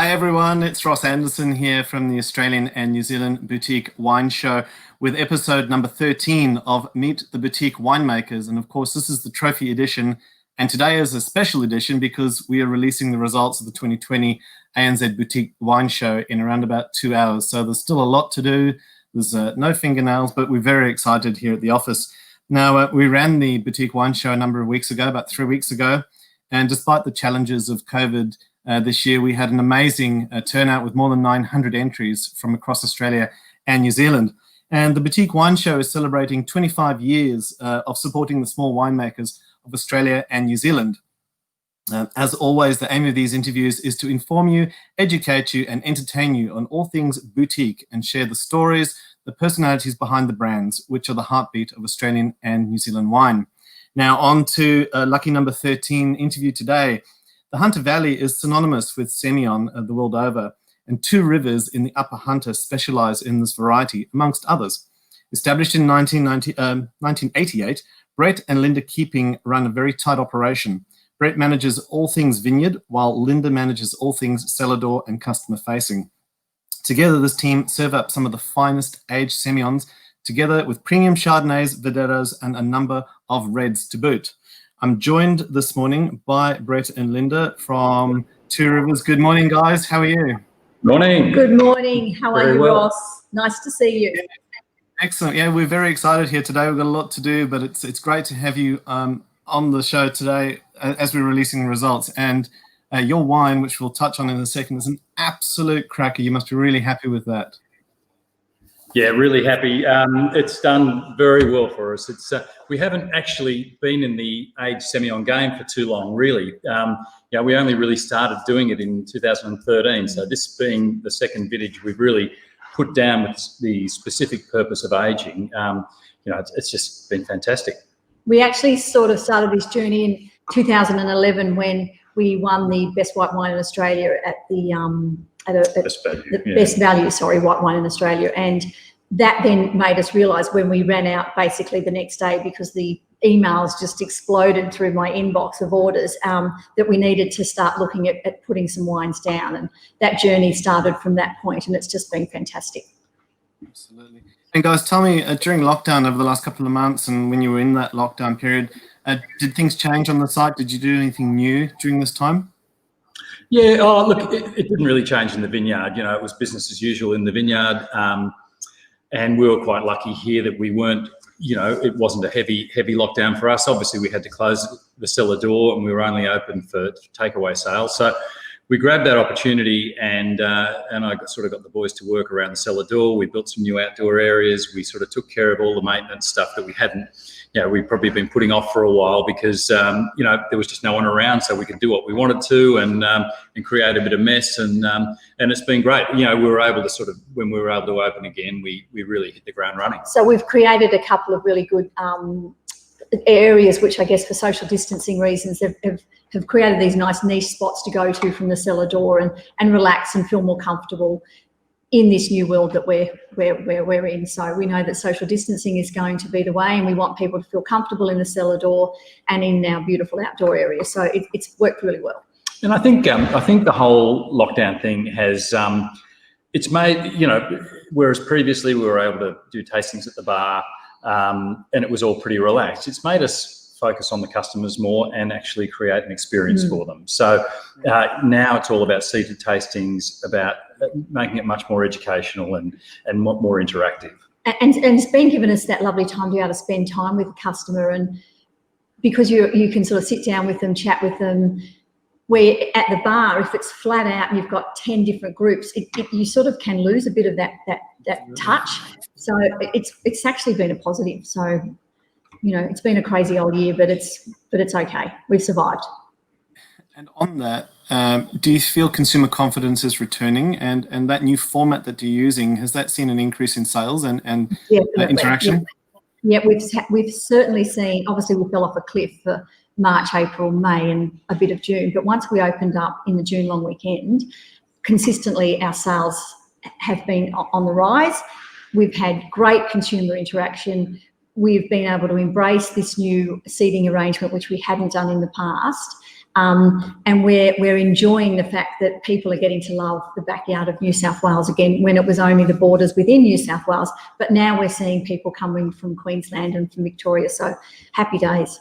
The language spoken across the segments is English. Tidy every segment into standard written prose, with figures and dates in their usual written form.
Hi everyone, it's Ross Anderson here from the Australian and New Zealand Boutique Wine Show with episode number 13 of Meet the Boutique Winemakers. And of course, this is the trophy edition. And today is a special edition because we are releasing the results of the 2020 ANZ Boutique Wine Show in around about 2 hours. So there's still a lot to do. There's no fingernails, but we're very excited here at the office. Now, we ran the Boutique Wine Show a number of weeks ago, about 3 weeks ago. And despite the challenges of COVID, this year we had an amazing turnout with more than 900 entries from across Australia and New Zealand. And the Boutique Wine Show is celebrating 25 years of supporting the small winemakers of Australia and New Zealand. As always, the aim of these interviews is to inform you, educate you, and entertain you on all things boutique and share the stories, the personalities behind the brands, which are the heartbeat of Australian and New Zealand wine. Now, on to lucky number 13 interview today. The Hunter Valley is synonymous with Semillon the world over, and two rivers in the Upper Hunter specialise in this variety, amongst others. Established in 1988, Brett and Linda Keeping run a very tight operation. Brett manages all things vineyard, while Linda manages all things cellar door and customer facing. Together, this team serve up some of the finest aged Semillons, together with premium Chardonnays, Verdettos, and a number of reds to boot. I'm joined this morning by Brett and Linda from Two Rivers. Good morning, guys. How are you? Morning. Good morning. How are you, Ross? Nice to see you. Excellent. Yeah, we're very excited here today. We've got a lot to do, but it's great to have you on the show today as we're releasing the results. And your wine, which we'll touch on in a second, is an absolute cracker. You must be really happy with that. Yeah, really happy. It's done very well for us. It's we haven't actually been in the aged Semillon game for too long, really. We only really started doing it in 2013. So this being the second vintage, we've really put down with the specific purpose of aging. It's just been fantastic. We actually sort of started this journey in 2011 when we won the Best White Wine in Australia at the Best Value, White Wine in Australia. And that then made us realise when we ran out basically the next day, because the emails just exploded through my inbox of orders, that we needed to start looking at putting some wines down. And that journey started from that point, and it's just been fantastic. Absolutely. And guys, tell me, during lockdown over the last couple of months and when you were in that lockdown period, did things change on the site? Did you do anything new during this time? Yeah, look, it didn't really change in the vineyard. It was business as usual in the vineyard. And we were quite lucky here that we weren't, it wasn't a heavy lockdown for us. Obviously, we had to close the cellar door and we were only open for takeaway sales. So we grabbed that opportunity and I sort of got the boys to work around the cellar door. We built some new outdoor areas. We sort of took care of all the maintenance stuff that we hadn't, we've probably been putting off for a while because, there was just no one around, so we could do what we wanted to and create a bit of mess. And it's been great. We were able to when we were able to open again, we really hit the ground running. So we've created a couple of really good areas, which I guess for social distancing reasons have created these nice niche spots to go to from the cellar door and relax and feel more comfortable in this new world that we're in. So we know that social distancing is going to be the way, and we want people to feel comfortable in the cellar door and in our beautiful outdoor area. So it's worked really well. And I think the whole lockdown thing has it's made, whereas previously we were able to do tastings at the bar and it was all pretty relaxed. It's made us focus on the customers more and actually create an experience for them. So now it's all about seated tastings, about making it much more educational and more interactive. And it's been given us that lovely time to be able to spend time with the customer, and because you can sort of sit down with them, chat with them. Where at the bar, if it's flat out and you've got 10 different groups, you sort of can lose a bit of that touch. So it's actually been a positive. So it's been a crazy old year, but it's okay. We've survived. And on that, do you feel consumer confidence is returning, and that new format that you're using, has that seen an increase in sales and interaction? Yeah, we've certainly seen. Obviously, we fell off a cliff for March, April, May, and a bit of June. But once we opened up in the June long weekend, consistently our sales have been on the rise. We've had great consumer interaction. We've been able to embrace this new seating arrangement, which we hadn't done in the past. And we're enjoying the fact that people are getting to love the backyard of New South Wales again, when it was only the borders within New South Wales. But now we're seeing people coming from Queensland and from Victoria. So happy days.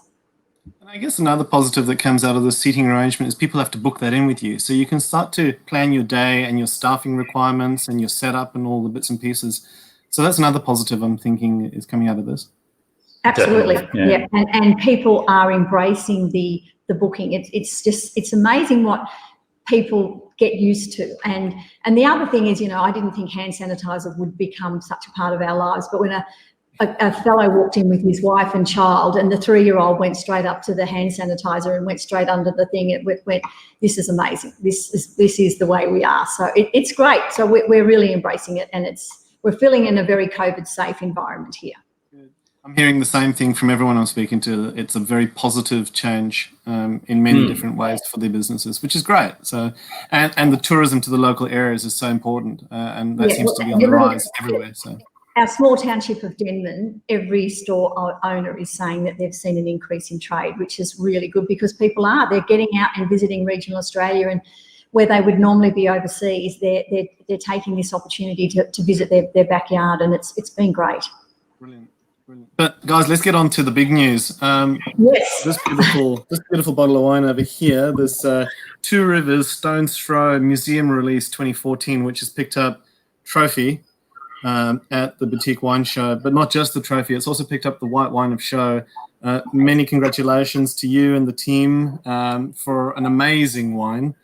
And I guess another positive that comes out of the seating arrangement is people have to book that in with you. So you can start to plan your day and your staffing requirements and your setup and all the bits and pieces. So that's another positive I'm thinking is coming out of this. Absolutely, yeah. And people are embracing the booking. It's amazing what people get used to. And the other thing is, I didn't think hand sanitizer would become such a part of our lives, but when a fellow walked in with his wife and child, and the 3-year-old went straight up to the hand sanitizer and went straight under the thing, it went, this is amazing. This is the way we are. So it's great. So we're really embracing it, and we're feeling in a very COVID safe environment here. I'm hearing the same thing from everyone I'm speaking to. It's a very positive change in many different ways for their businesses, which is great. So, and the tourism to the local areas is so important, and that seems to be on the rise everywhere. So, our small township of Denman, every store owner is saying that they've seen an increase in trade, which is really good, because they're getting out and visiting regional Australia, and where they would normally be overseas, they're taking this opportunity to visit their backyard, and it's been great. Brilliant. But guys, let's get on to the big news. Yes. This beautiful bottle of wine over here, this Two Rivers Stones Throw Museum Release 2014, which has picked up trophy at the Boutique Wine Show, but not just the trophy, it's also picked up the White Wine of Show. Many congratulations to you and the team for an amazing wine.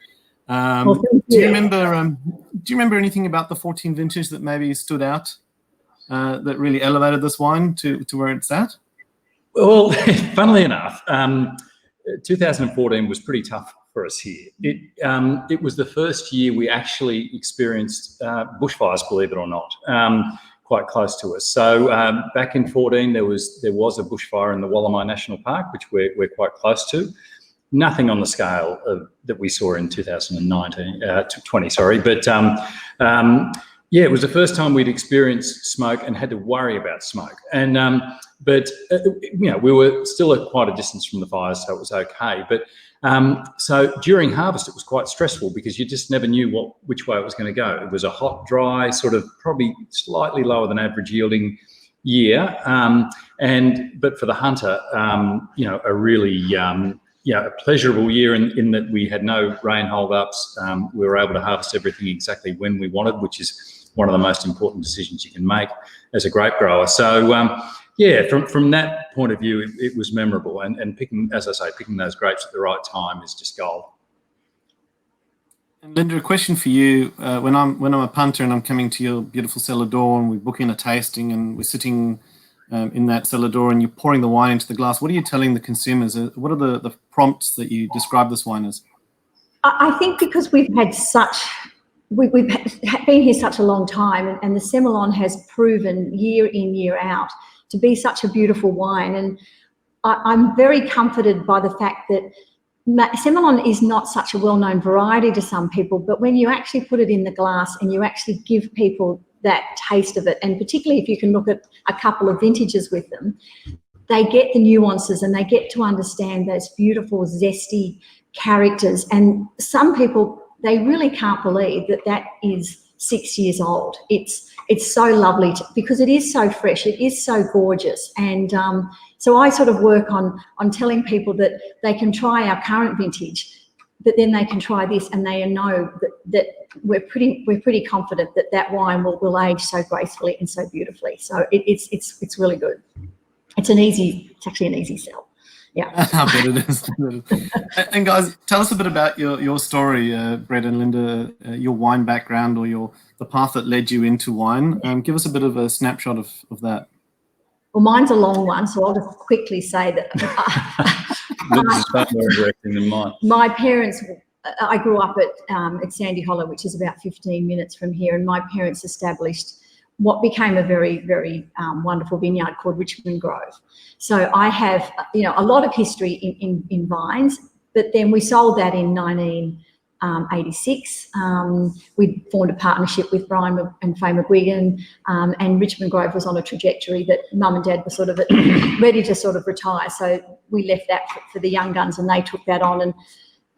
Do you remember anything about the 14 vintage that maybe stood out? That really elevated this wine to where it's at? Well, funnily enough, 2014 was pretty tough for us here. It was the first year we actually experienced bushfires, believe it or not, quite close to us. So back in 14, there was a bushfire in the Wallamai National Park, which we're quite close to. Nothing on the scale that we saw in 2020, sorry, but yeah, it was the first time we'd experienced smoke and had to worry about smoke. And but we were still at quite a distance from the fires, so it was okay. But so during harvest, it was quite stressful because you just never knew which way it was going to go. It was a hot, dry, sort of probably slightly lower than average yielding year. But for the hunter, a really a pleasurable year in that we had no rain hold-ups. We were able to harvest everything exactly when we wanted, which is one of the most important decisions you can make as a grape grower. So, from that point of view, it was memorable. And picking, as I say, picking those grapes at the right time is just gold. And Linda, a question for you. When I'm a punter and I'm coming to your beautiful cellar door and we're booking a tasting and we're sitting in that cellar door and you're pouring the wine into the glass, what are you telling the consumers? What are the prompts that you describe this wine as? I think because we've been here such a long time, and the Semillon has proven year in, year out to be such a beautiful wine. And I'm very comforted by the fact that Semillon is not such a well-known variety to some people, but when you actually put it in the glass and you actually give people that taste of it, and particularly if you can look at a couple of vintages with them, they get the nuances and they get to understand those beautiful, zesty characters. And some people, they really can't believe that is 6 years old. It's so lovely because it is so fresh, it is so gorgeous. And so I sort of work on telling people that they can try our current vintage, but then they can try this, and they know that we're pretty confident that wine will age so gracefully and so beautifully. So it's really good. It's actually an easy sell. Yeah. I bet it is. And guys, tell us a bit about your story, Brett and Linda, your wine background or the path that led you into wine. Give us a bit of a snapshot of that. Well, mine's a long one, so I'll just quickly say that Linda's far more interesting than mine. My parents, I grew up at Sandy Hollow, which is about 15 minutes from here, and my parents established what became a very, very wonderful vineyard called Richmond Grove. So I have, a lot of history in vines, but then we sold that in 1986. We formed a partnership with Brian and Faye McGuigan, and Richmond Grove was on a trajectory that Mum and Dad were sort of ready to sort of retire. So we left that for the young guns, and they took that on. And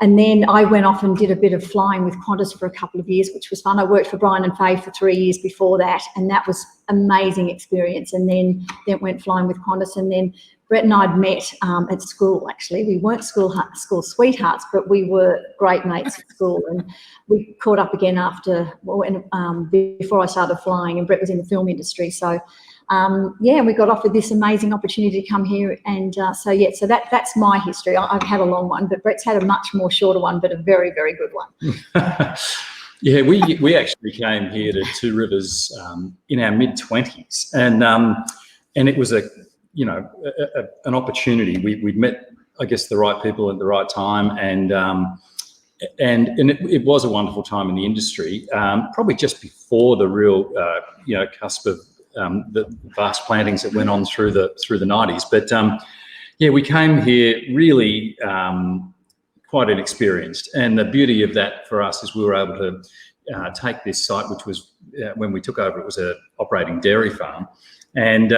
And then I went off and did a bit of flying with Qantas for a couple of years, which was fun. I worked for Brian and Faye for 3 years before that, and that was amazing experience. And then went flying with Qantas. And then Brett and I'd met at school, actually. We weren't school sweethearts, but we were great mates at school. And we caught up again before I started flying, and Brett was in the film industry. So, we got offered this amazing opportunity to come here. And so that's my history. I've had a long one, but Brett's had a much more shorter one, but a very, very good one. Yeah, we actually came here to Two Rivers in our mid-20s, and it was an opportunity. We'd met, I guess, the right people at the right time, and it was a wonderful time in the industry. Probably just before the real cusp of the vast plantings that went on through the 90s. But we came here really quite inexperienced, and the beauty of that for us is we were able to take this site, which was when we took over, it was a operating dairy farm, and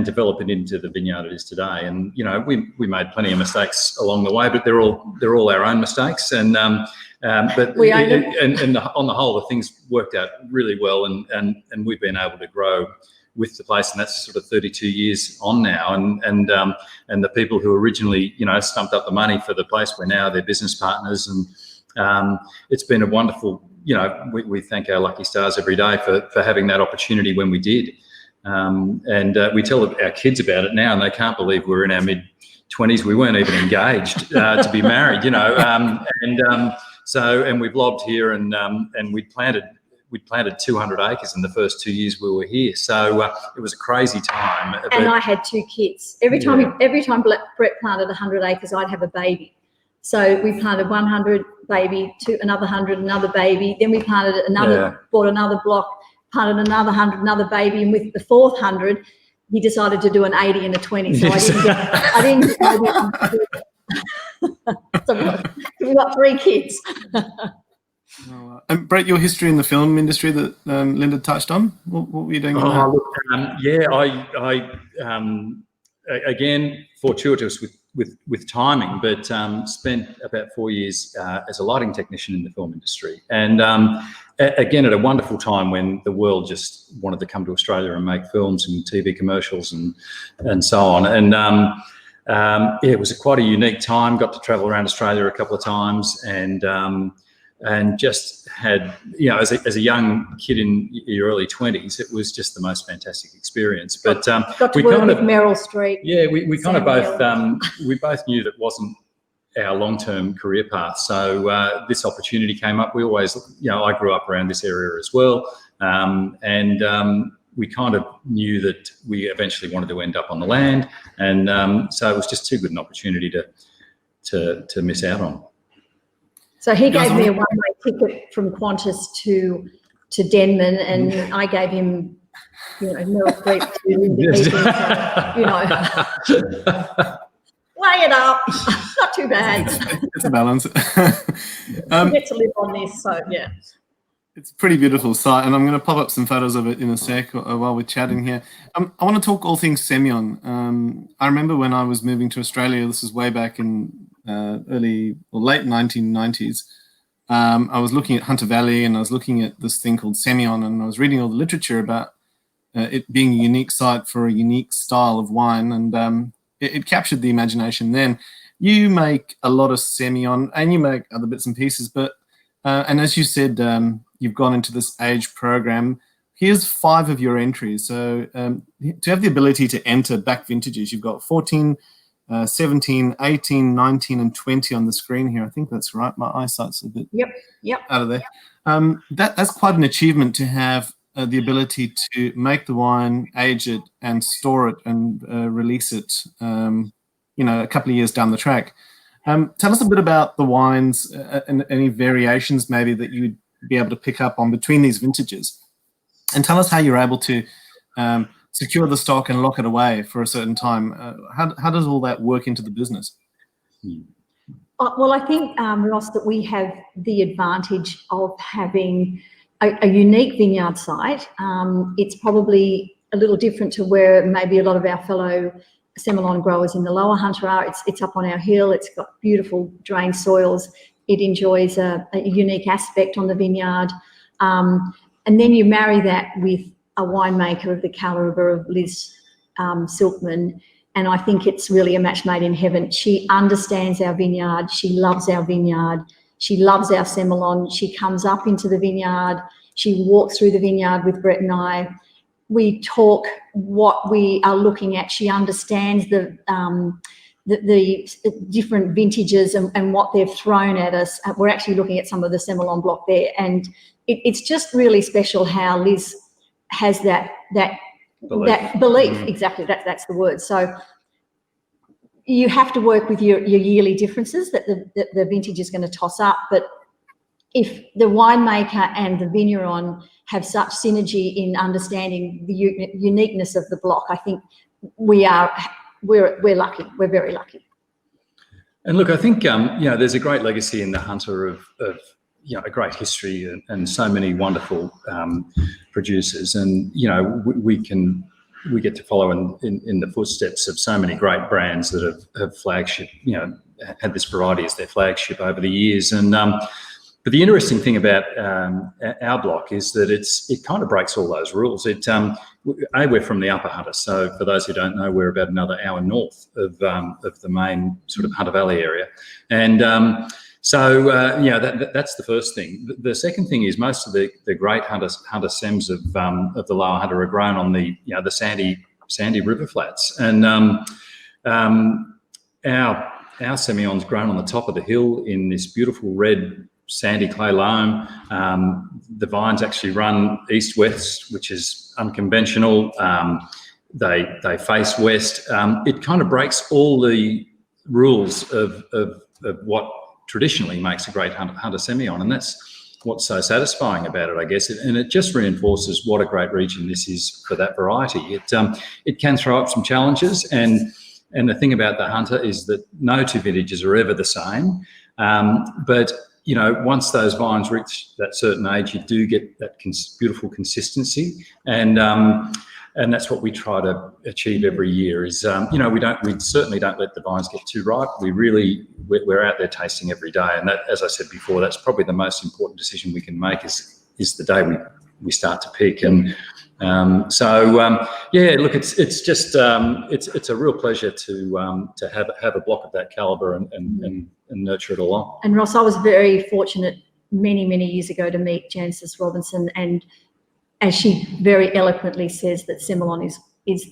develop it into the vineyard it is today. And we made plenty of mistakes along the way, but they're all our own mistakes. And but we own them. And on the whole, the things worked out really well, and we've been able to grow with the place, and that's sort of 32 years on now. And the people who originally stumped up the money for the place, we're now their business partners, and it's been a wonderful. We thank our lucky stars every day for having that opportunity when we did. And we tell our kids about it now, and they can't believe we're in our mid-20s. We weren't even engaged to be married, and we've lobbed here, and we planted 200 acres in the first 2 years we were here. So it was a crazy time. And I had 2 kids. Every time Brett planted 100 acres, I'd have a baby. So we planted 100 baby, another 100, another baby. Then we planted bought another block, planted another 100, another baby. And with the 4th 100, he decided to do an 80 and a 20. So I didn't So we've got 3 kids. And Brett, your history in the film industry that Linda touched on, what were you doing? Again, fortuitous with timing, but spent about 4 years as a lighting technician in the film industry, and again at a wonderful time when the world just wanted to come to Australia and make films and TV commercials and so on. And it was quite a unique time. Got to travel around Australia a couple of times, and just had, as a young kid in your early 20s, it was just the most fantastic experience. But got to work with Meryl Streep. Yeah, we kind of both we both knew that wasn't our long-term career path. So this opportunity came up. We always, I grew up around this area as well, and we kind of knew that we eventually wanted to end up on the land, and so it was just too good an opportunity to miss out on. So he gave me a one-way ticket from Qantas to Denman, and I gave him, Meryl Streep to, weigh it up. Not too bad. It's a balance. You get to live on this, so yeah. It's a pretty beautiful site, and I'm going to pop up some photos of it in a sec while we're chatting here. I want to talk all things Semillon. I remember when I was moving to Australia, this is way back in late 1990s, I was looking at Hunter Valley, and I was looking at this thing called Semillon, and I was reading all the literature about it being a unique site for a unique style of wine, and it captured the imagination then. You make a lot of Semillon, and you make other bits and pieces, but and as you said, you've gone into this age program. Here's 5 of your entries. So to have the ability to enter back vintages, you've got 14, 17, 18, 19, and 20 on the screen here. I think that's right. My eyesight's a bit out of there. That's quite an achievement to have the ability to make the wine, age it, and store it and release it, a couple of years down the track. Tell us a bit about the wines and any variations maybe that you'd be able to pick up on between these vintages. And tell us how you're able to secure the stock and lock it away for a certain time. How does all that work into the business? Well, I think, Ross, that we have the advantage of having a unique vineyard site. It's probably a little different to where maybe a lot of our fellow Semillon growers in the lower Hunter are. It's up on our hill. It's got beautiful drained soils. It enjoys a unique aspect on the vineyard. And then you marry that with a winemaker of the calibre of Liz Silkman, and I think it's really a match made in heaven. She understands our vineyard. She loves our vineyard. She loves our Semillon. She comes up into the vineyard. She walks through the vineyard with Brett and I. We talk what we are looking at. She understands the different vintages and what they've thrown at us. We're actually looking at some of the Semillon block there, and it's just really special how Liz has that belief. Exactly, that's the word. So you have to work with your yearly differences that the vintage is going to toss up, but if the winemaker and the vigneron have such synergy in understanding the uniqueness of the block, I think we're lucky. We're very lucky. And look, I think there's a great legacy in the Hunter of a great history and so many wonderful producers, and we get to follow in the footsteps of so many great brands that have flagship, had this variety as their flagship over the years. And but the interesting thing about our block is that it kind of breaks all those rules. We're from the Upper Hunter, so for those who don't know, we're about another hour north of the main sort of Hunter Valley area, and that's the first thing. The second thing is most of the great Hunter Sems of the Lower Hunter are grown on the sandy river flats, and our Semillon's grown on the top of the hill in this beautiful red sandy clay loam. The vines actually run east-west, which is unconventional. They face west. It kind of breaks all the rules of what traditionally makes a great Hunter Semillon, and that's what's so satisfying about it, I guess. And it just reinforces what a great region this is for that variety. It can throw up some challenges, and the thing about the Hunter is that no two vintages are ever the same. But once those vines reach that certain age, you do get that beautiful consistency, and that's what we try to achieve every year. Is we certainly don't let the vines get too ripe. We're out there tasting every day, and that, as I said before, that's probably the most important decision we can make is the day we start to pick. And look, it's just it's a real pleasure to have a block of that calibre and nurture it along. And Ross, I was very fortunate many years ago to meet Jancis Robinson, and as she very eloquently says, that Semillon is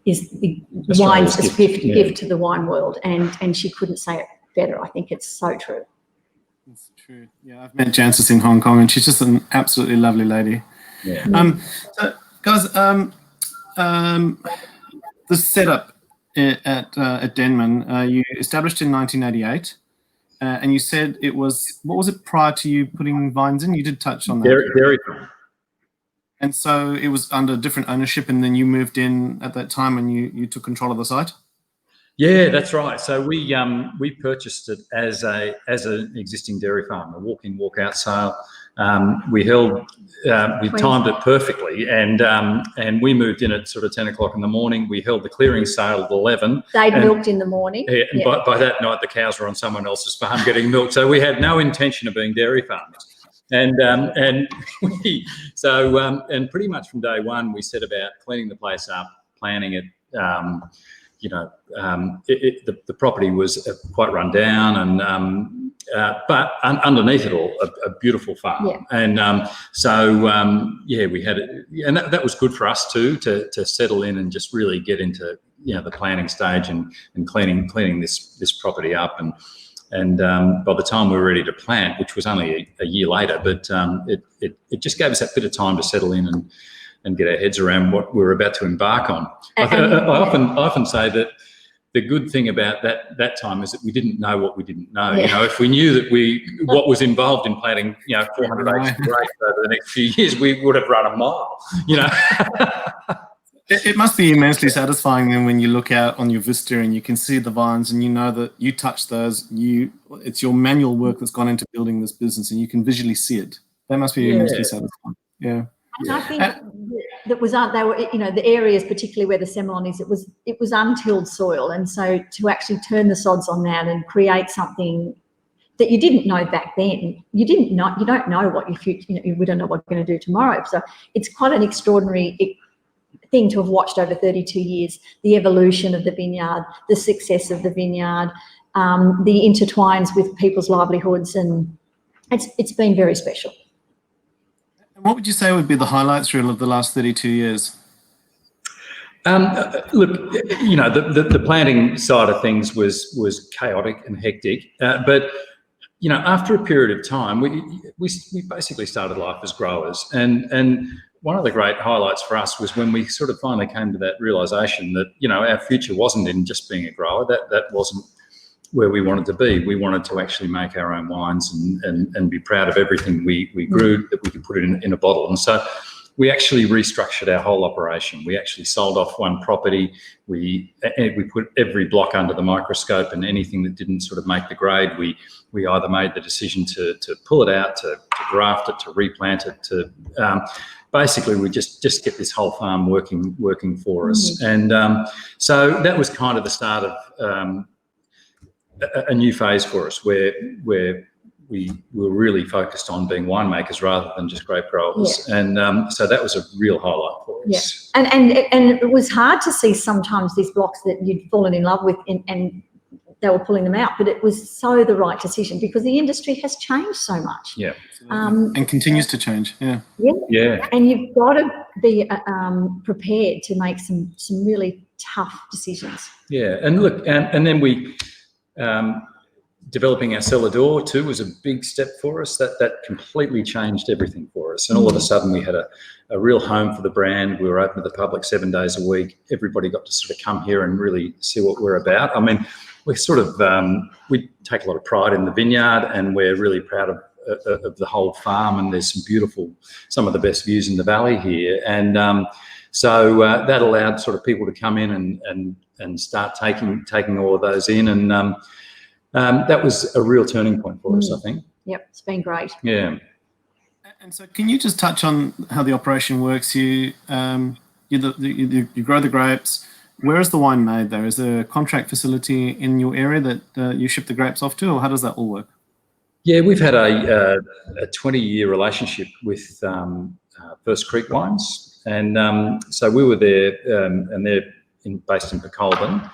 the wine's gift to the wine world, and she couldn't say it better. I think it's so true. It's true. Yeah, I've met Jancis in Hong Kong, and she's just an absolutely lovely lady. Yeah. So guys, the setup at Denman, you established in 1988, and you said it was, what was it prior to you putting vines in? You did touch on that. Dairy farm. And so it was under different ownership, and then you moved in at that time and you took control of the site? Yeah, that's right. So we purchased it as an existing dairy farm, a walk-in, walk-out sale. We timed it perfectly, and we moved in at sort of 10 o'clock in the morning. We held the clearing sale at 11. They'd milked in the morning. Yeah, and by that night, the cows were on someone else's farm getting milked. So we had no intention of being dairy farmers. And pretty much from day one, we set about cleaning the place up, planning it. The property was quite run down, and but underneath it all, a beautiful farm. Yeah. And we had it, and that was good for us too, to settle in and just really get into the planning stage and cleaning this property up. And by the time we were ready to plant, which was only a year later, but it just gave us that bit of time to settle in and get our heads around what we were about to embark on. I often say that the good thing about that time is that we didn't know what we didn't know. Yeah. If we knew that what was involved in planting 400 acres of grapes over the next few years, we would have run a mile. It must be immensely satisfying then when you look out on your vista and you can see the vines and you know that you touch those. It's your manual work that's gone into building this business, and you can visually see it. That must be immensely satisfying. Yeah. And I think the areas, particularly where the Semillon is, it was untilled soil, and so to actually turn the sods on that and create something that you didn't know back then. You don't know what your future, we don't know what we're going to do tomorrow. So it's quite an extraordinary thing to have watched over 32 years, the evolution of the vineyard, the success of the vineyard, the intertwines with people's livelihoods, and it's been very special. What would you say would be the highlights reel of the last 32 years? Look, the planting side of things was chaotic and hectic, but after a period of time, we basically started life as growers, and one of the great highlights for us was when we sort of finally came to that realisation that our future wasn't in just being a grower. That wasn't where we wanted to be. We wanted to actually make our own wines and be proud of everything we grew, that we could put in a bottle. And so we actually restructured our whole operation. We actually sold off one property. We put every block under the microscope, and anything that didn't sort of make the grade, we either made the decision to pull it out, to graft it, to replant it, to basically we just get this whole farm working for us. And so that was kind of the start of a new phase for us, where we were really focused on being winemakers rather than just grape growers. Yeah. And so that was a real highlight for us. Yeah. And it was hard to see sometimes these blocks that you'd fallen in love with and they were pulling them out, but it was so the right decision because the industry has changed so much. Yeah. And continues to change. Yeah. Yeah. And you've got to be prepared to make some really tough decisions. Yeah. And look, and then we developing our cellar door too was a big step for us. That completely changed everything for us. And all of a sudden we had a real home for the brand. We were open to the public 7 days a week. Everybody got to sort of come here and really see what we're about. I mean, we sort of, we take a lot of pride in the vineyard, and we're really proud of the whole farm, and there's some of the best views in the valley here. And so that allowed sort of people to come in and start taking all of those in. And that was a real turning point for us, I think. Yep, it's been great. Yeah. And so can you just touch on how the operation works? You grow the grapes. Where is the wine made though? Is there a contract facility in your area that you ship the grapes off to, or how does that all work? Yeah, we've had a 20-year relationship with First Creek Wines. And so we were there, and they're based in Pecolbin.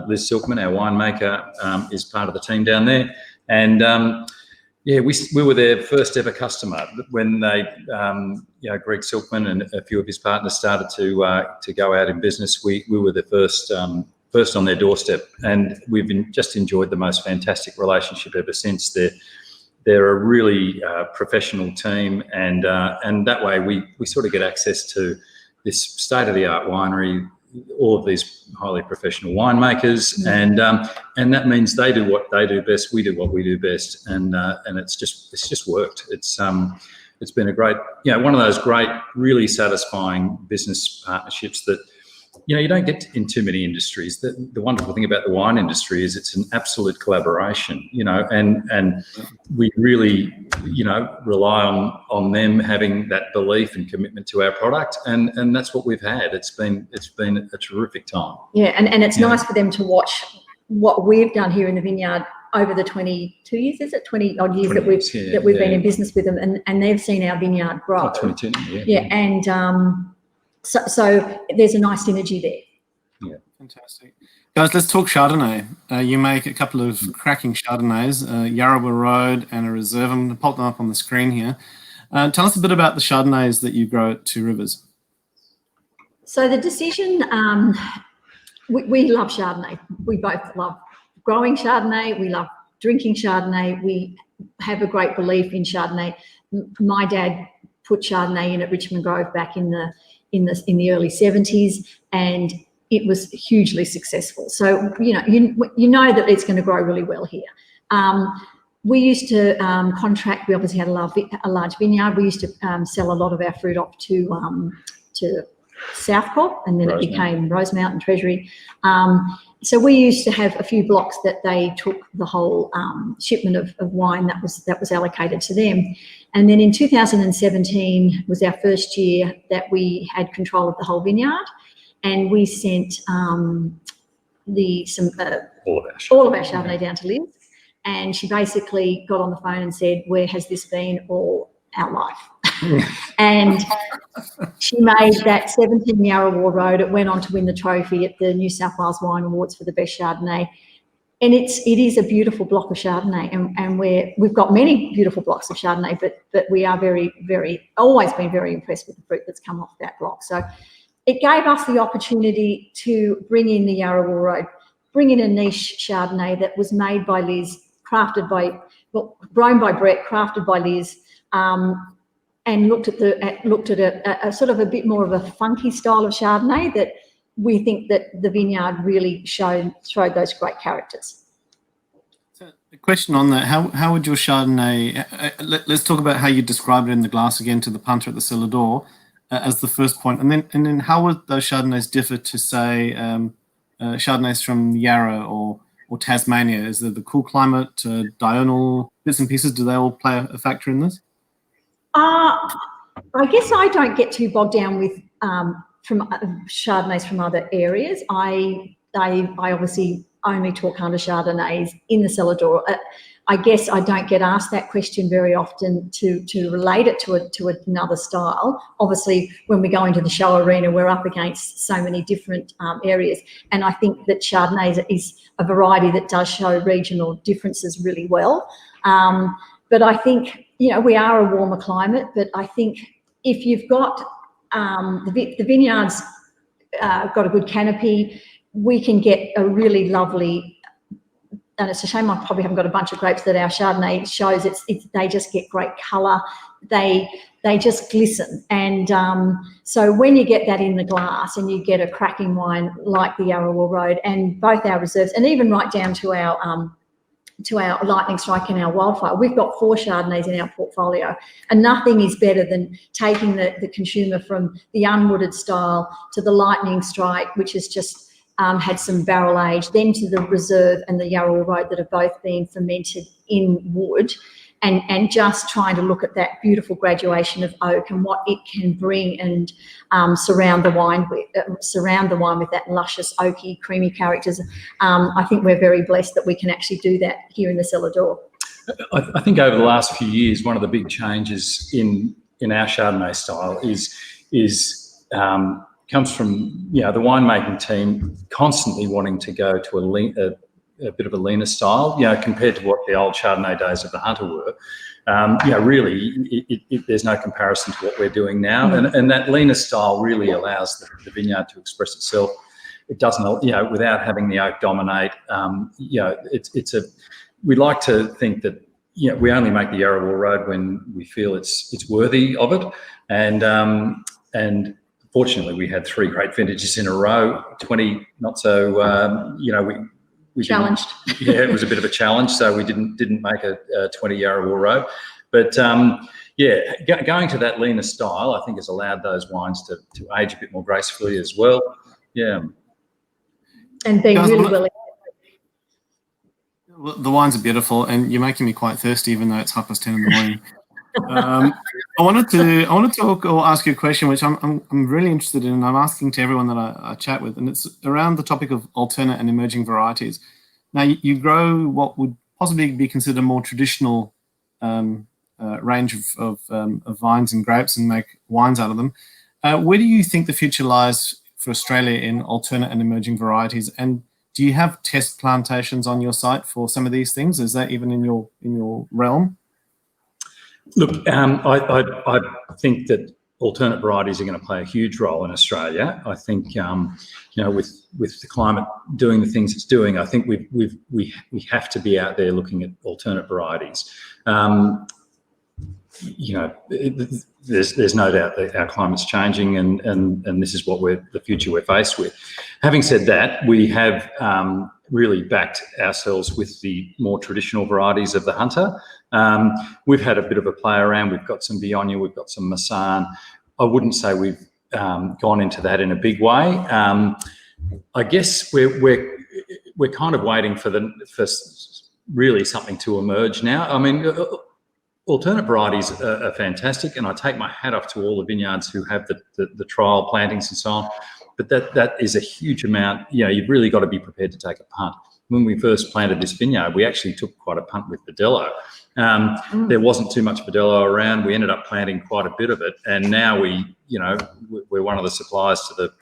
Liz Silkman, our winemaker, is part of the team down there. And yeah, we were their first ever customer when they, Greg Silkman and a few of his partners started to go out in business. We were the first on their doorstep, and we've just enjoyed the most fantastic relationship ever since. They're a really professional team, and that way we sort of get access to this state-of-the-art winery, all of these highly professional winemakers, and that means they do what they do best, we do what we do best, and it's just worked. It's been a great, one of those great, really satisfying business partnerships that you don't get in too many industries. The wonderful thing about the wine industry is it's an absolute collaboration, and we really, rely on them having that belief and commitment to our product, and that's what we've had. It's been a terrific time. Yeah, and it's nice for them to watch what we've done here in the vineyard over the 22 years, is it 20 odd years that we've been in business with them, and they've seen our vineyard grow. 22, yeah, and so there's a nice synergy there. Yeah, fantastic. Guys, let's talk Chardonnay. You make a couple of cracking Chardonnays, Yarrowah Road and a Reserve. I'm going to pop them up on the screen here. Tell us a bit about the Chardonnays that you grow at Two Rivers. So the decision, we love Chardonnay. We both love growing Chardonnay. We love drinking Chardonnay. We have a great belief in Chardonnay. My dad put Chardonnay in at Richmond Grove back in the early 70s, and it was hugely successful. So you know that it's going to grow really well here. We used to contract. We obviously had a large vineyard. We used to sell a lot of our fruit off to Southcorp, and then Rosemount. It became Rosemount and Treasury. So we used to have a few blocks that they took the whole shipment of wine that was allocated to them. And then in 2017 was our first year that we had control of the whole vineyard, and we sent all of our Chardonnay down to Liz. and she basically got on the phone and said, where has this been all our life? And she made that 17 Yarrawal Road. It went on to win the trophy at the New South Wales Wine Awards for the best Chardonnay. And it is a beautiful block of Chardonnay, and we've got many beautiful blocks of Chardonnay, but we are always been very impressed with the fruit that's come off that block. So it gave us the opportunity to bring in the Yarrawal Road, bring in a niche Chardonnay that was made by Liz, grown by Brett, crafted by Liz, and looked at a sort of a bit more of a funky style of Chardonnay that we think that the vineyard really showed those great characters. So a question on that, how would your Chardonnay, let's talk about how you describe it in the glass again to the punter at the cellar door as the first point, and then how would those Chardonnays differ to, say, Chardonnays from Yarra or Tasmania? Is there the cool climate, diurnal bits and pieces, do they all play a factor in this? I guess I don't get too bogged down with from Chardonnays from other areas. I obviously only talk hunter Chardonnays in the cellar door. I guess I don't get asked that question very often to relate it to another style. Obviously, when we go into the show arena, we're up against so many different areas, and I think that Chardonnay is a variety that does show regional differences really well. But I think, we are a warmer climate, but I think if you've got the vineyard's got a good canopy, we can get a really lovely, and it's a shame I probably haven't got a bunch of grapes that our Chardonnay shows. They just get great colour. They just glisten. And so when you get that in the glass and you get a cracking wine like the Yarrawal Road, and both our reserves, and even right down to our Lightning Strike and our Wildfire, we've got 4 Chardonnays in our portfolio, and nothing is better than taking the consumer from the unwooded style to the Lightning Strike, which has just had some barrel age, then to the Reserve and the Yarrawal Road that have both been fermented in wood, and just trying to look at that beautiful graduation of oak and what it can bring, and surround the wine with that luscious, oaky, creamy characters. I think we're very blessed that we can actually do that here in the cellar door. I think over the last few years, one of the big changes in our Chardonnay style comes from the winemaking team constantly wanting to go to a bit of a leaner style, compared to what the old Chardonnay days of the hunter were. Really, there's no comparison to what we're doing now, and that leaner style really allows the vineyard to express itself. It doesn't, without having the oak dominate. We like to think that we only make the Yarrawal Road when we feel it's worthy of it, and fortunately we had 3 great vintages in a row, 20 not so. We challenged. It was a bit of a challenge, so we didn't make a 20 Yarrawal Road. But going to that leaner style, I think, has allowed those wines to age a bit more gracefully as well. Yeah. And being really willing. Well, the wines are beautiful, and you're making me quite thirsty, even though it's 10:30 in the morning. I wanted to talk or ask you a question, which I'm really interested in, and I'm asking to everyone that I chat with, and it's around the topic of alternate and emerging varieties. Now, you grow what would possibly be considered a more traditional range of vines and grapes and make wines out of them. Where do you think the future lies for Australia in alternate and emerging varieties? And do you have test plantations on your site for some of these things? Is that even in your realm? Look, I think that alternate varieties are going to play a huge role in Australia. I think, with the climate doing the things it's doing, I think we have to be out there looking at alternate varieties. There's no doubt that our climate's changing, and this is what the future we're faced with. Having said that, we have really backed ourselves with the more traditional varieties of the hunter. We've had a bit of a play around. We've got some Viognier, we've got some Massan. I wouldn't say we've gone into that in a big way. I guess we're kind of waiting for really something to emerge now. I mean, alternate varieties are fantastic, and I take my hat off to all the vineyards who have the trial plantings and so on. But that is a huge amount. You've really got to be prepared to take a punt. when we first planted this vineyard, we actually took quite a punt with Verdelho. There wasn't too much Verdelho around. We ended up planting quite a bit of it, and now we're one of the suppliers to the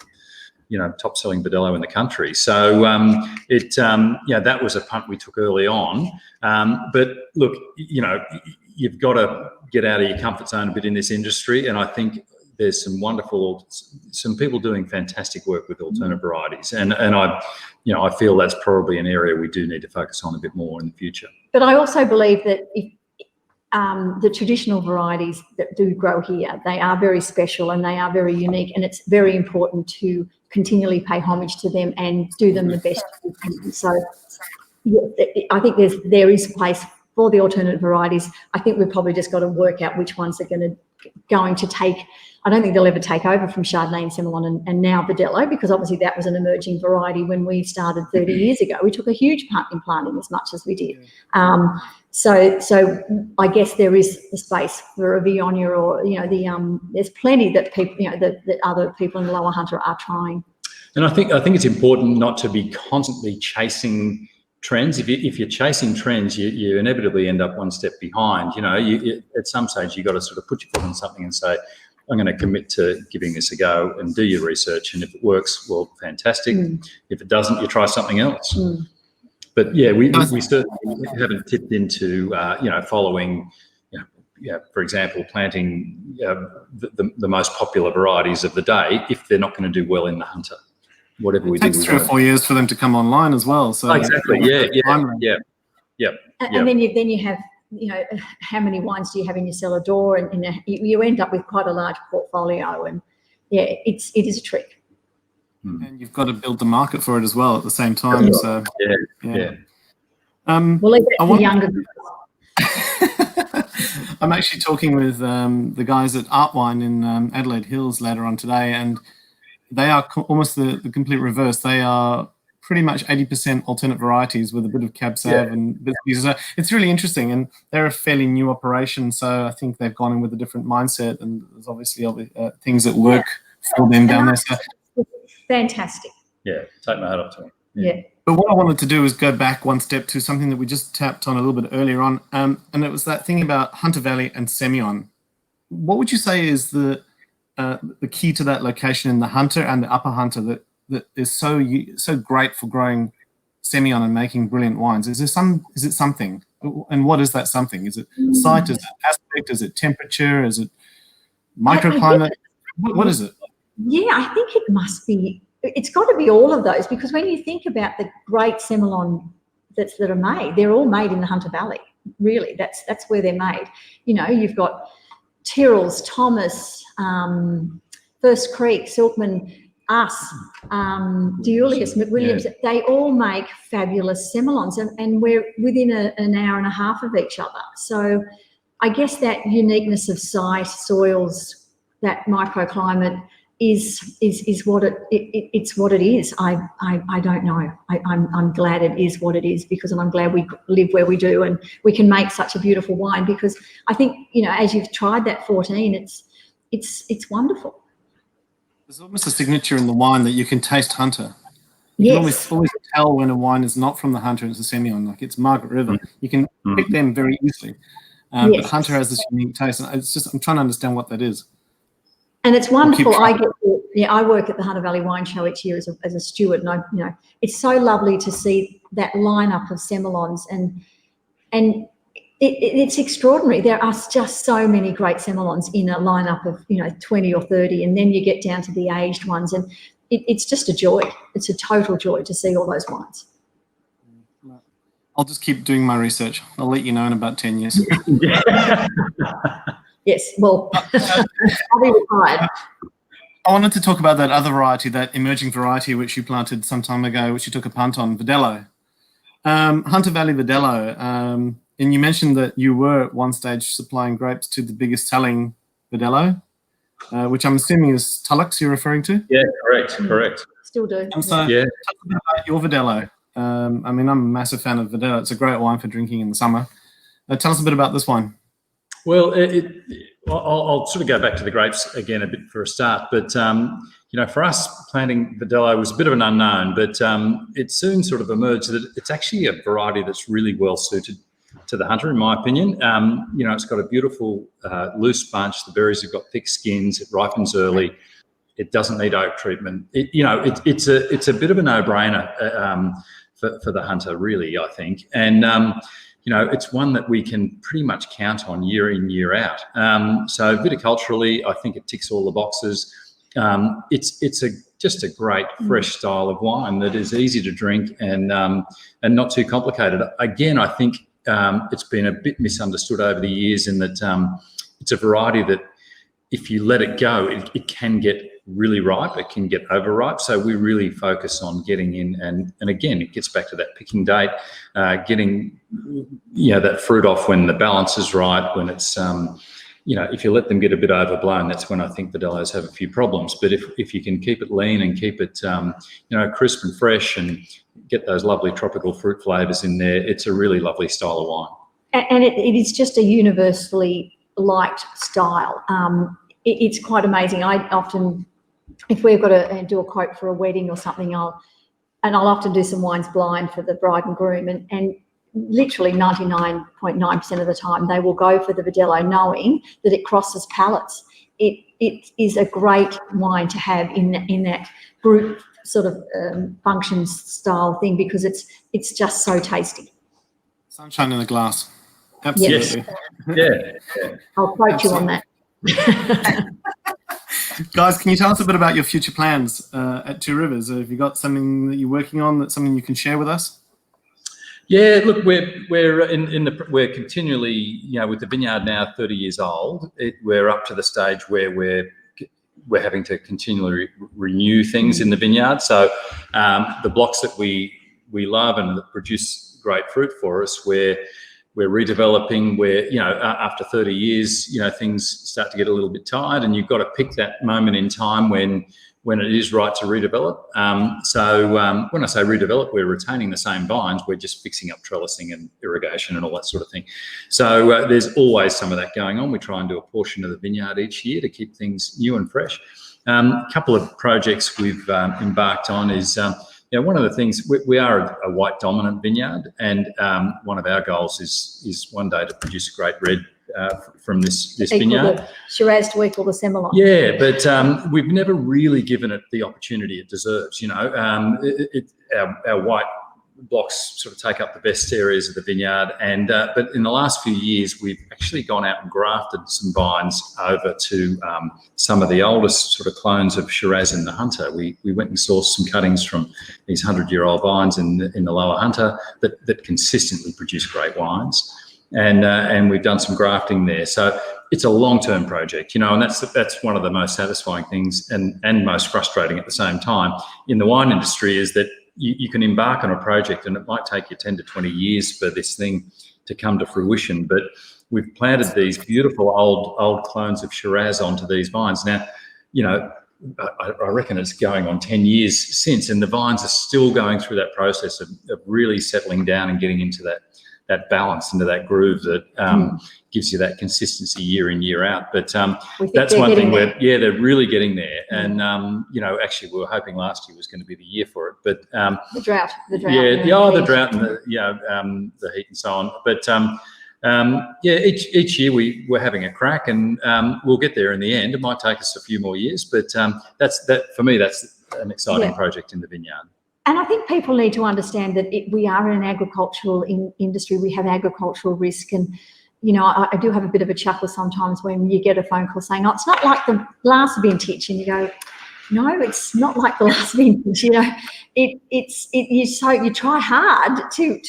top selling Verdelho in the country. So that was a punt we took early on. But look, you've got to get out of your comfort zone a bit in this industry, and I think there's some people doing fantastic work with alternate varieties, and I feel that's probably an area we do need to focus on a bit more in the future. But I also believe that if the traditional varieties that do grow here, they are very special and they are very unique, and it's very important to continually pay homage to them and do them the best we can. So I think there is place for the alternate varieties. I think we've probably just got to work out which ones are going to take. I don't think they'll ever take over from Chardonnay and Semillon and now Verdelho, because obviously that was an emerging variety when we started 30 years ago. We took a huge punt in planting as much as we did. So I guess there is the space for a Viognier, or there's plenty that people that other people in the Lower Hunter are trying. And I think it's important not to be constantly chasing trends. If you're chasing trends, you inevitably end up one step behind. At some stage you've got to sort of put your foot on something and say, I'm going to commit to giving this a go, and do your research. And if it works, well, fantastic. If it doesn't, you try something else. But yeah, we certainly haven't tipped into following, for example, planting the most popular varieties of the day if they're not going to do well in the Hunter. Whatever we do, it takes 3 or 4 years for them to come online as well. So exactly, yeah. And then you have, how many wines do you have in your cellar door, and you end up with quite a large portfolio, and it is a trick. And you've got to build the market for it as well at the same time. So we'll leave it to the younger guys. I'm actually talking with the guys at Art Wine in Adelaide Hills later on today, and they are almost the complete reverse. They are pretty much 80% alternate varieties with a bit of Cab Sav and bits of pieces. So it's really interesting, and they're a fairly new operation, so I think they've gone in with a different mindset, and there's obviously things that work for them down there. So fantastic. Yeah, take my hat off to them. Yeah. But what I wanted to do is go back one step to something that we just tapped on a little bit earlier on, and it was that thing about Hunter Valley and Semillon. What would you say is the key to that location in the Hunter and the Upper Hunter that is so great for growing Semillon and making brilliant wines? Is it something? And what is that something? Is it site? Is it aspect? Is it temperature? Is it microclimate? What is it? Yeah, I think it must be. It's got to be all of those, because when you think about the great Semillon that are made, they're all made in the Hunter Valley. Really, that's where they're made. You've got Tyrrell's, Thomas, First Creek, Silkman, us, Deulius, McWilliams. They all make fabulous Semillons, and we're within an hour and a half of each other. So I guess that uniqueness of site, soils, that microclimate is what it's what it is. I don't know. I'm glad it is what it is, because I'm glad we live where we do and we can make such a beautiful wine, because I think, as you've tried that 14, it's wonderful. There's almost a signature in the wine that you can taste Hunter. You can always tell when a wine is not from the Hunter and it's a Semillon, like it's Margaret River. You can pick them very easily. But Hunter has this unique taste, and I'm trying to understand what that is. And it's wonderful. I work at the Hunter Valley Wine Show each year as a steward, and it's so lovely to see that lineup of Semillons, and it's extraordinary. There are just so many great Semillons in a lineup of 20 or 30, and then you get down to the aged ones, and it's just a joy. It's a total joy to see all those wines. I'll just keep doing my research. I'll let you know in about 10 years. Yes, well, I'll be retired. I wanted to talk about that other variety, that emerging variety which you planted some time ago, which you took a punt on, Verdelho. Hunter Valley Verdelho. And you mentioned that you were at one stage supplying grapes to the biggest selling Verdelho, which I'm assuming is Tullux you're referring to? Yeah, correct. Still do. And so, talk about your Verdelho. I'm a massive fan of Verdelho. It's a great wine for drinking in the summer. Tell us a bit about this wine. Well, I'll sort of go back to the grapes again a bit for a start, but for us, planting Verdelho was a bit of an unknown, but it soon sort of emerged that it's actually a variety that's really well suited to the hunter, in my opinion. It's got a beautiful loose bunch. The berries have got thick skins. It ripens early. It doesn't need oak treatment. It's a bit of a no-brainer for the hunter, really, I think. And it's one that we can pretty much count on year in, year out. So viticulturally, I think it ticks all the boxes. It's just a great fresh style of wine that is easy to drink and not too complicated. Again, I think it's been a bit misunderstood over the years in that it's a variety that if you let it go, it can get really ripe, it can get overripe. So we really focus on getting in, and again, it gets back to that picking date, getting that fruit off when the balance is right, when it's if you let them get a bit overblown, that's when I think Verdelhos have a few problems. But if you can keep it lean and keep it crisp and fresh and get those lovely tropical fruit flavours in there, it's a really lovely style of wine. And it is just a universally liked style. It's quite amazing. I often, if we've got to do a quote for a wedding or something, I'll often do some wines blind for the bride and groom, and literally 99.9% of the time they will go for the Verdelho, knowing that it crosses palates. It is a great wine to have in that group sort of function style thing, because it's just so tasty. Sunshine in the glass. Absolutely. Yes. Yeah. I'll quote you on that. Guys, can you tell us a bit about your future plans at Two Rivers? Have you got something that you're working on, that's something you can share with us? Yeah, look, we're continually, with the vineyard now 30 years old, we're up to the stage where we're having to continually renew things in the vineyard. So the blocks that we love and that produce great fruit for us, we're redeveloping, where, after 30 years, things start to get a little bit tired, and you've got to pick that moment in time when it is right to redevelop. So when I say redevelop, we're retaining the same vines, we're just fixing up trellising and irrigation and all that sort of thing. So there's always some of that going on. We try and do a portion of the vineyard each year to keep things new and fresh. A couple of projects we've embarked on is, one of the things, we are a white dominant vineyard, and one of our goals is one day to produce a great red from this vineyard. Shiraz to equal the Semillon. Yeah, but we've never really given it the opportunity it deserves. Our white blocks sort of take up the best areas of the vineyard, and but in the last few years we've actually gone out and grafted some vines over to some of the oldest sort of clones of Shiraz in the Hunter. We went and sourced some cuttings from these 100-year-old vines in the lower Hunter that consistently produce great wines, and we've done some grafting there. So it's a long-term project, and that's one of the most satisfying things and most frustrating at the same time in the wine industry, is that you can embark on a project and it might take you 10 to 20 years for this thing to come to fruition. But we've planted these beautiful old clones of Shiraz onto these vines. Now, I reckon it's going on 10 years since, and the vines are still going through that process of really settling down and getting into that balance, into that groove that gives you that consistency year in, year out. But that's one thing where, they're really getting there. And, actually we were hoping last year was going to be the year for it. But the drought. The drought and the heat and so on. But each year we're having a crack, and we'll get there in the end. It might take us a few more years, but for me, that's an exciting project in the vineyard. And I think people need to understand that we are in an agricultural industry. We have agricultural risk, and I do have a bit of a chuckle sometimes when you get a phone call saying, "Oh, it's not like the last vintage," and you go, "No, it's not like the last vintage." You try hard to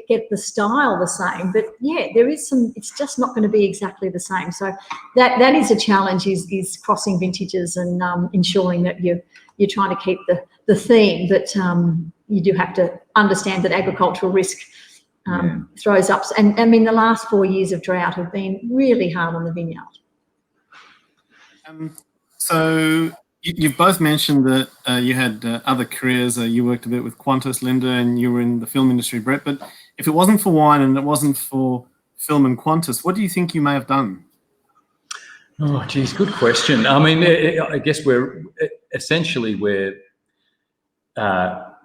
get the style the same, but there is some. It's just not going to be exactly the same. So that is a challenge. Is crossing vintages and ensuring that you're trying to keep the theme, but you do have to understand that agricultural risk throws up. And I mean, the last 4 years of drought have been really hard on the vineyard. So you've both mentioned that you had other careers. You worked a bit with Qantas, Linda, and you were in the film industry, Brett. But if it wasn't for wine and it wasn't for film and Qantas, what do you think you may have done? Oh, geez, good question. I mean, I guess we're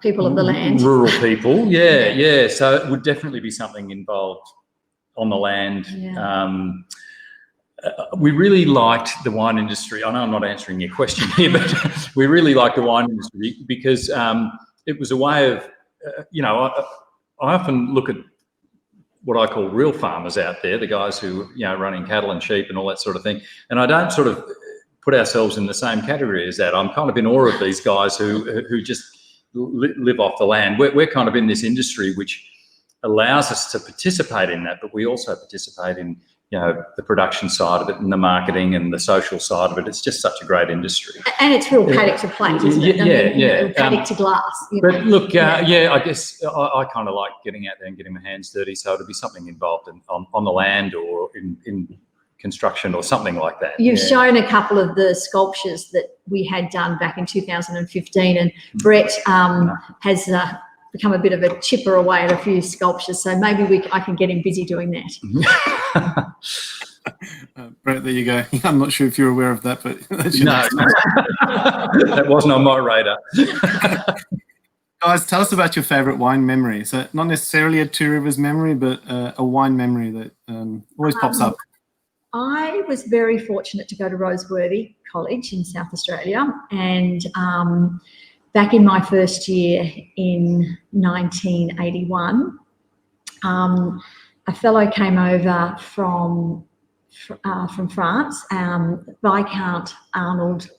people of the land, rural people. Yeah. So it would definitely be something involved on the land. Yeah. We really liked the wine industry. I know I'm not answering your question here, but we really liked the wine industry because it was a way of, I often look at what I call real farmers out there, the guys who, running cattle and sheep and all that sort of thing. And I don't sort of put ourselves in the same category as that. I'm kind of in awe of these guys who just live off the land. We're kind of in this industry which allows us to participate in that, but we also participate in, the production side of it and the marketing and the social side of it. It's just such a great industry. And it's real paddock to plate, isn't it? Paddock to glass. But look, I guess I kind of like getting out there and getting my hands dirty. So it'll be something involved on the land or in construction or something like that. You've shown a couple of the sculptures that we had done back in 2015, and Brett has become a bit of a chipper away at a few sculptures, so maybe I can get him busy doing that. Brett, there you go. I'm not sure if you're aware of that, but no. That wasn't on my radar. Guys, tell us about your favourite wine memory. So not necessarily a Two Rivers memory, but a wine memory that always pops up. I was very fortunate to go to Roseworthy College in South Australia, and back in my first year in 1981, a fellow came over from France, Viscount Arnold,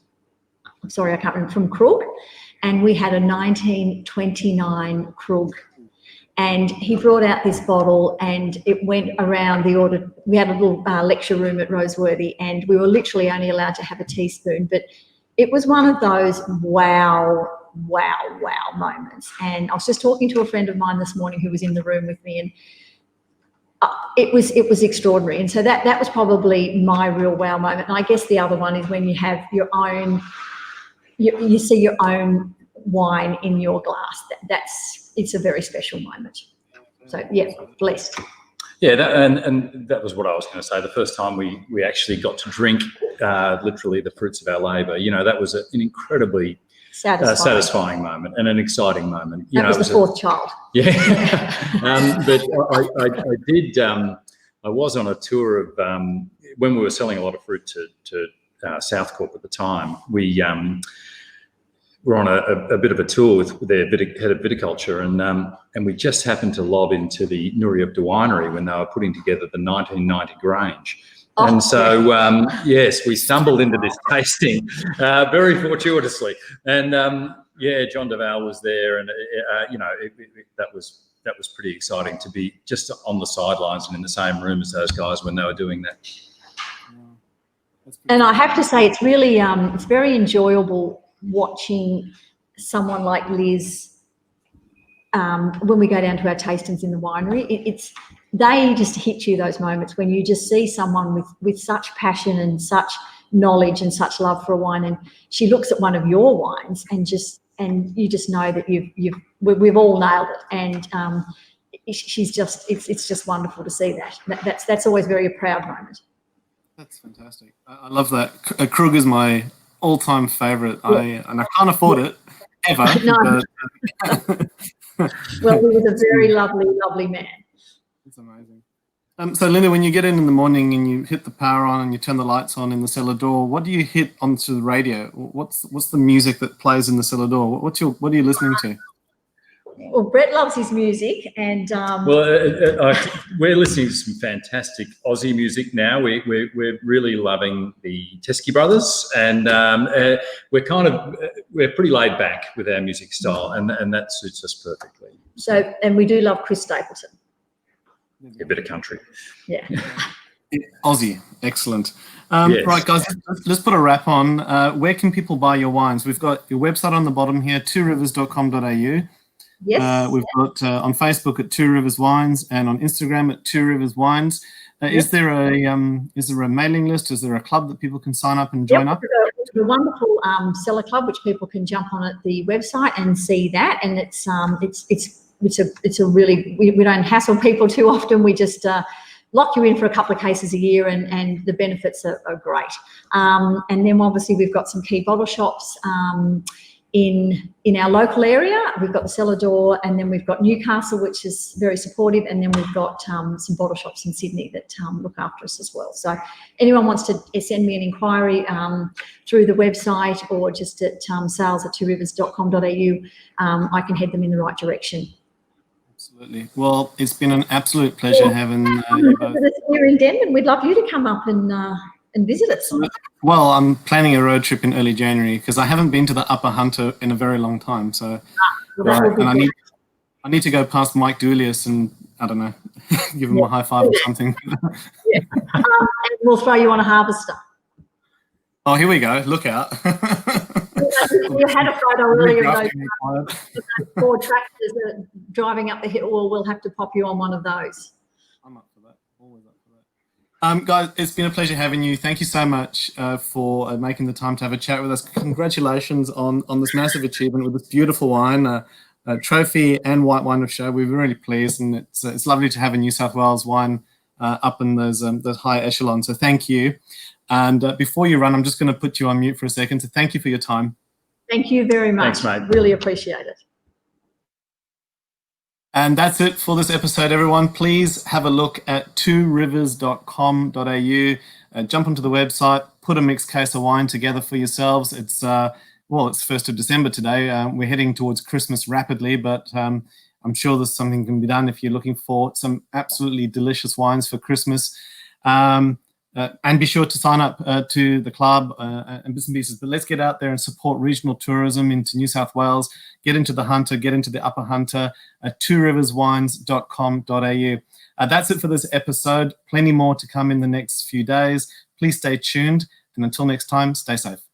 I can't remember, from Krug, and we had a 1929 Krug. And he brought out this bottle and it went around we had a little lecture room at Roseworthy, and we were literally only allowed to have a teaspoon, but it was one of those wow moments. And I was just talking to a friend of mine this morning who was in the room with me, and it was extraordinary. And so that was probably my real wow moment. And I guess the other one is when you have your own, you see your own wine in your glass. It's a very special moment. So yeah, blessed. Yeah, and that was what I was going to say. The first time we actually got to drink literally the fruits of our labour, that was an incredibly satisfying moment and an exciting moment. That was the fourth child. Yeah. But I did. I was on a tour of when we were selling a lot of fruit to Southcorp at the time. We were on a bit of a tour with their head of viticulture, and we just happened to lob into the Nuryupta winery when they were putting together the 1990 Grange. And so, yes, we stumbled into this tasting very fortuitously. And, John Duval was there, and, that was pretty exciting to be just on the sidelines and in the same room as those guys when they were doing that. And I have to say, it's really, it's very enjoyable watching someone like Liz when we go down to our tastings in the winery. They just hit you, those moments when you just see someone with such passion and such knowledge and such love for a wine, and she looks at one of your wines and you just know that we've all nailed it. And it's just wonderful to see that. That's always a proud moment. That's fantastic. I love that. Krug is my all-time favourite. And I can't afford it ever. No. Well, he was a very lovely man. It's amazing. So, Linda, when you get in the morning and you hit the power on and you turn the lights on in the cellar door, what do you hit onto the radio? What's the music that plays in the cellar door? What are you listening to? Well, Brett loves his music, and we're listening to some fantastic Aussie music now. We're really loving the Teskey Brothers, and we're pretty laid back with our music style, and that suits us perfectly. So, and we do love Chris Stapleton. A bit of country. Yeah. Aussie, excellent. Yes. Right, guys, let's put a wrap on. Where can people buy your wines? We've got your website on the bottom here, tworivers.com.au. Yes. We've got on Facebook at Two Rivers Wines and on Instagram at Two Rivers Wines. Is there a mailing list? Is there a club that people can sign up and join up? It's a wonderful cellar club which people can jump on at the website and see that, and it's a really, we don't hassle people too often. We just lock you in for a couple of cases a year, and the benefits are great. And then obviously we've got some key bottle shops in our local area. We've got the Cellar Door, and then we've got Newcastle, which is very supportive, and then we've got some bottle shops in Sydney that look after us as well. So anyone wants to send me an inquiry through the website or just at sales@tworivers.com.au, I can head them in the right direction. Absolutely. Well, it's been an absolute pleasure having you both here in Denman. We'd love you to come up and visit us. Well, I'm planning a road trip in early January because I haven't been to the Upper Hunter in a very long time. So, and I need to go past Mike Dulius and, I don't know, give him a high five or something. And we'll throw you on a harvester. Oh, here we go. Look out. You had a photo earlier of those 4 tractors driving up the hill. Well, we'll have to pop you on one of those. I'm up for that. Always up for that. Guys, it's been a pleasure having you. Thank you so much for making the time to have a chat with us. Congratulations on this massive achievement with this beautiful wine, trophy and white wine of show. We're really pleased, and it's lovely to have a New South Wales wine up in those high echelons. So thank you. And before you run, I'm just going to put you on mute for a second. So thank you for your time. Thank you very much. Thanks, mate. Really appreciate it. And that's it for this episode, everyone. Please have a look at tworivers.com.au. Jump onto the website, put a mixed case of wine together for yourselves. It's 1st of December today. We're heading towards Christmas rapidly, but I'm sure there's something can be done if you're looking for some absolutely delicious wines for Christmas. And be sure to sign up to the club and bits and pieces. But let's get out there and support regional tourism into New South Wales. Get into the Hunter, get into the Upper Hunter at tworiverswines.com.au. That's it for this episode. Plenty more to come in the next few days. Please stay tuned. And until next time, stay safe.